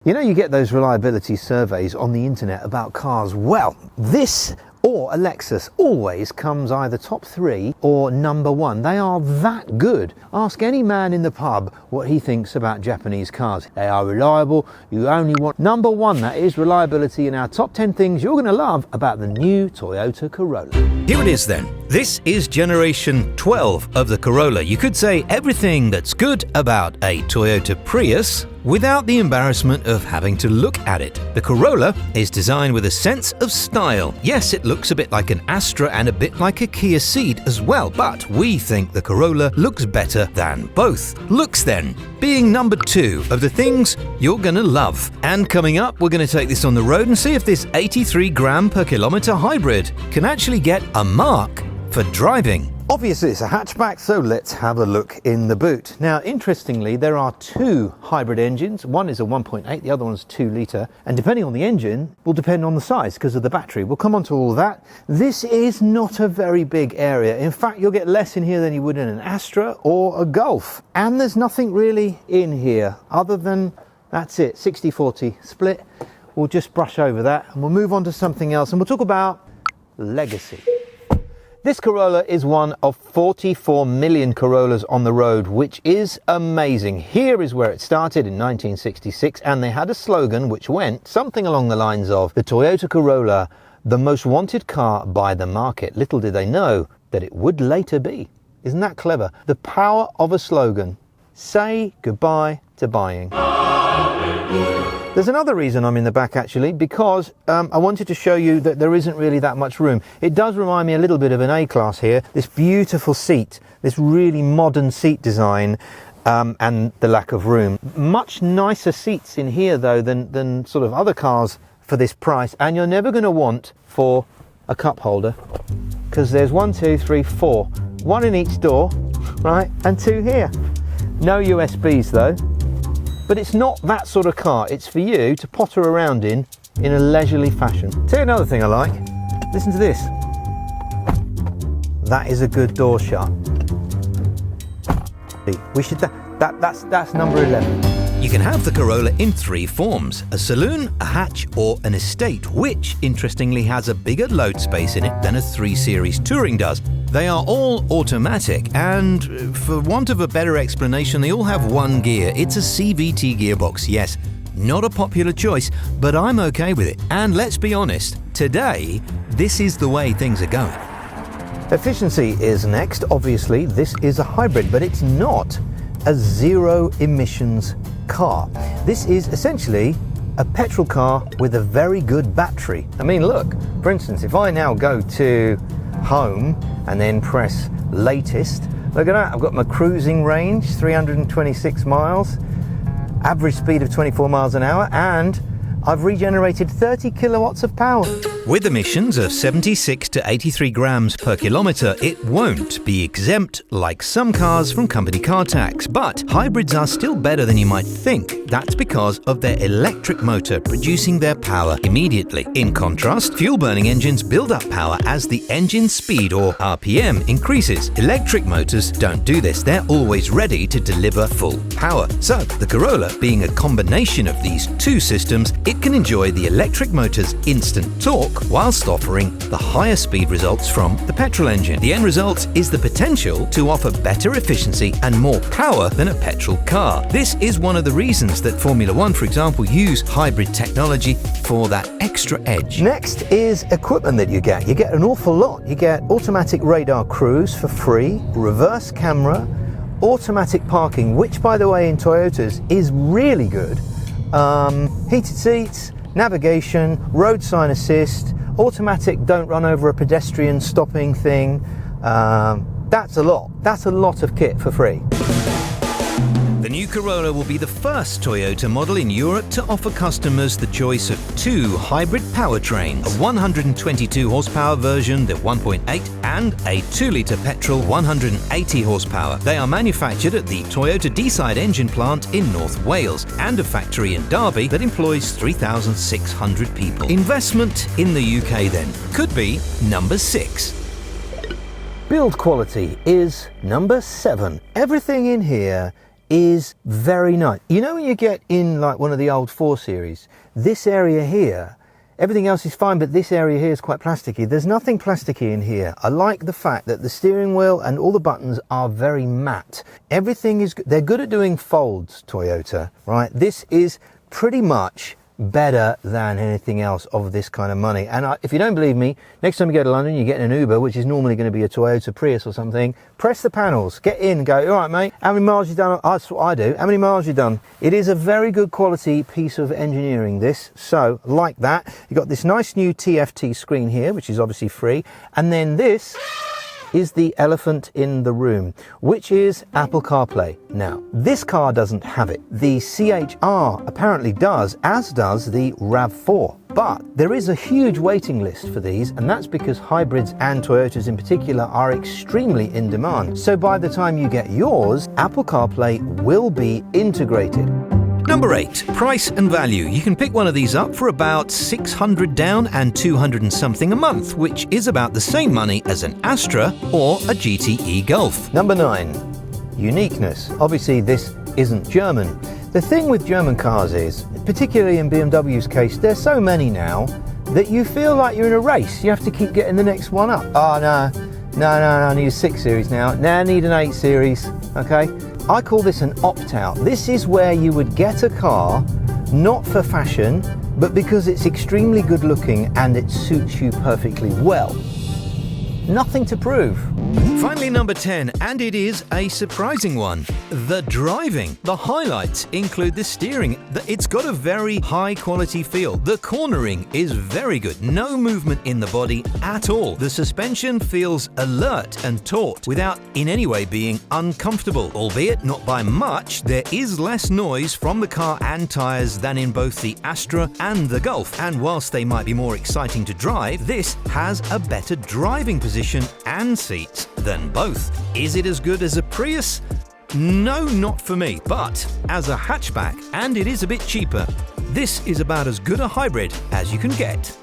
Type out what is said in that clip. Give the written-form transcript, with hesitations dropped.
You know, you get those reliability surveys on the internet about cars. Well, this or a Lexus always comes either top 3 or number 1. They are that good. Ask any man in the pub what he thinks about Japanese cars. They are reliable. You only want number 1, that is reliability, in our top 10 things you're going to love about the new Toyota Corolla. Here it is then. This is generation 12 of the Corolla. You could say everything that's good about a Toyota Prius without the embarrassment of having to look at it. The Corolla is designed with a sense of style. Yes, it looks a bit like an Astra and a bit like a Kia Ceed as well, but we think the Corolla looks better than both. Looks then, being number 2 of the things you're gonna love. And coming up, we're gonna take this on the road and see if this 83 gram per kilometre hybrid can actually get a mark for driving. Obviously it's a hatchback, so let's have a look in the boot. Now, interestingly, there are 2 hybrid engines. One is a 1.8, the other one's 2 litre, and depending on the engine will depend on the size because of the battery. We'll come on to all that. This is not a very big area. In fact, you'll get less in here than you would in an Astra or a Golf. And there's nothing really in here other than, that's it, 60-40 split. We'll just brush over that and we'll move on to something else, and we'll talk about legacy. This Corolla is one of 44 million Corollas on the road, which is amazing. Here is where it started in 1966, and they had a slogan which went something along the lines of the Toyota Corolla, the most wanted car by the market. Little did they know that it would later be. Isn't that clever? The power of a slogan. Say goodbye to buying. There's another reason I'm in the back actually, because I wanted to show you that there isn't really that much room. It does remind me a little bit of an A-Class here. This beautiful seat, this really modern seat design, and the lack of room. Much nicer seats in here though than sort of other cars for this price, and you're never going to want for a cup holder, because there's 1, 2, 3, 4. 1 in each door, right, and 2 here. No USBs though. But it's not that sort of car. It's for you to potter around in a leisurely fashion. Tell you another thing I like. Listen to this. That is a good door shut. We should. That's number 11. You can have the Corolla in 3 forms: a saloon, a hatch, or an estate, which interestingly has a bigger load space in it than a 3 Series Touring does. They are all automatic, and for want of a better explanation, they all have 1 gear. It's a CVT gearbox, yes. Not a popular choice, but I'm okay with it. And let's be honest, today, this is the way things are going. Efficiency is next. Obviously, this is a hybrid, but it's not a zero emissions car. This is essentially a petrol car with a very good battery. I mean, look, for instance, if I now go to home and then press latest, look at that, I've got my cruising range, 326 miles, average speed of 24 miles an hour, and I've regenerated 30 kilowatts of power. With emissions of 76 to 83 grams per kilometre, it won't be exempt like some cars from company car tax. But hybrids are still better than you might think. That's because of their electric motor producing their power immediately. In contrast, fuel-burning engines build up power as the engine speed, or RPM, increases. Electric motors don't do this. They're always ready to deliver full power. So, the Corolla, being a combination of these 2 systems, it can enjoy the electric motor's instant torque whilst offering the higher speed results from the petrol engine. The end result is the potential to offer better efficiency and more power than a petrol car. This is one of the reasons that Formula One, for example, use hybrid technology for that extra edge. Next is equipment that you get. You get an awful lot. You get automatic radar cruise for free, reverse camera, automatic parking, which by the way in Toyotas is really good. Heated seats, navigation, road sign assist, automatic don't run over a pedestrian stopping thing. That's a lot. That's a lot of kit for free. The new Corolla will be the first Toyota model in Europe to offer customers the choice of 2 hybrid powertrains, a 122 horsepower version, the 1.8, and a 2-litre petrol 180 horsepower. They are manufactured at the Toyota Deeside engine plant in North Wales and a factory in Derby that employs 3,600 people. Investment in the UK then could be number 6. Build quality is number 7. Everything in here is very nice. You know when you get in like one of the old 4 Series, this area here, everything else is fine, but this area here is quite plasticky. There's nothing plasticky in here. I like the fact that the steering wheel and all the buttons are very matte. Everything is, they're good at doing folds, Toyota, right? This is pretty much better than anything else of this kind of money. And if you don't believe me, next time you go to London, you get an Uber, which is normally going to be a Toyota Prius or something. Press the panels, get in, go, all right, mate, how many miles you done? That's what I do. How many miles you done? It is a very good quality piece of engineering, this. So, like that. You've got this nice new TFT screen here, which is obviously free. And then this is the elephant in the room, which is Apple CarPlay. Now, this car doesn't have it. The CHR apparently does, as does the RAV4. But there is a huge waiting list for these, and that's because hybrids and Toyotas in particular are extremely in demand. So by the time you get yours, Apple CarPlay will be integrated. Number 8, price and value. You can pick one of these up for about $600 down and $200 and something a month, which is about the same money as an Astra or a GTE Golf. Number 9, uniqueness. Obviously this isn't German. The thing with German cars is, particularly in BMW's case, there's so many now that you feel like you're in a race. You have to keep getting the next one up. Oh no, I need a 6 Series now. Now I need an 8 Series, okay? I call this an opt-out. This is where you would get a car, not for fashion, but because it's extremely good looking and it suits you perfectly well. Nothing to prove. Finally, number 10, and it is a surprising one. The driving. The highlights include the steering. It's got a very high quality feel. The cornering is very good. No movement in the body at all. The suspension feels alert and taut without in any way being uncomfortable. Albeit not by much, there is less noise from the car and tyres than in both the Astra and the Golf. And whilst they might be more exciting to drive, this has a better driving position and seats than both. Is it as good as a Prius? No, not for me, but as a hatchback, and it is a bit cheaper, this is about as good a hybrid as you can get.